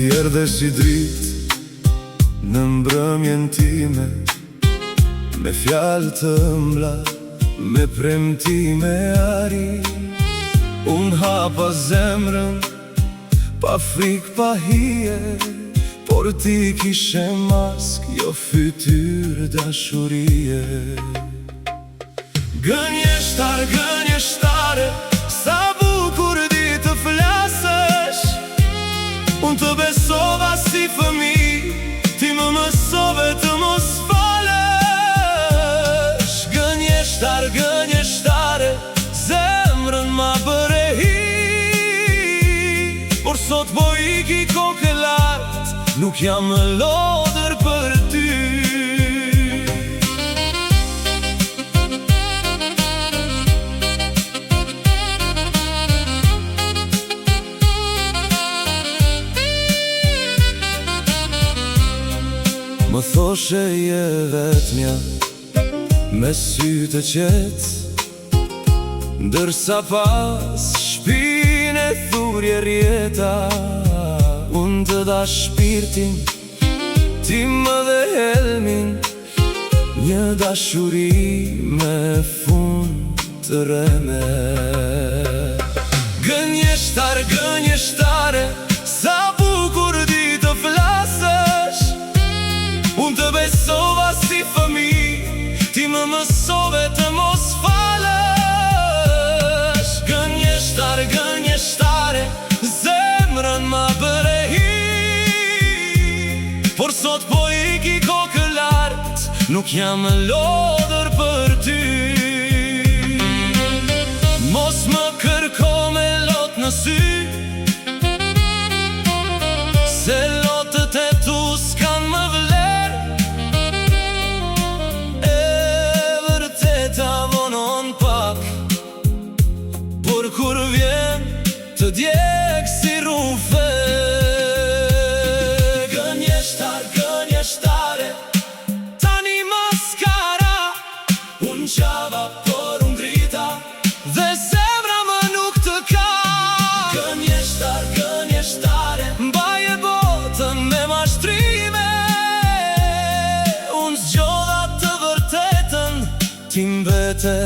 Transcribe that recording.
Ti erdhe si drit në mbrëmjen time, me fjalë të ëmbla, me premtime ari. Unë hapa zemrën, pa frik, pa hije, por ti kishe mask, jo fytyrë dashurie. Gënjeshtare, sa bukur di të flasësh. Unë të besova si fëmijë, ti më mësove të mos falesh. Gënjeshtare, zemrën ma bëre hi, por sot po iki kokë lartë, nuk jam më lodër për ty. Më thoshe je vetmja, me sy të qetë, ndërsa pas shpine thurje rjeta. Unë të da shpirtin, ti më dhe helmin, një dashuri me fund të reme. Gënjeshtare, sa bukur di të flasësh. Unë të besova si fëmijë, ti më mësove të mos falesh. Gënjeshtare, zemrën ma bëre hi, por sot po iki kokë lartë, nuk jam më lodër për ty. Mos më kërko me lot në sy, se lotët e tu s'kan më vler. E vërteta vonon pak, por kur vjen të djeg si rufe. Gënjeshtare, tani maskara, unë qava por unë drita, dhe zemra më nuk të ka. Gënjeshtare, mbaje botën me mashtrime, unë zgjodha të vërtetën, ti mbete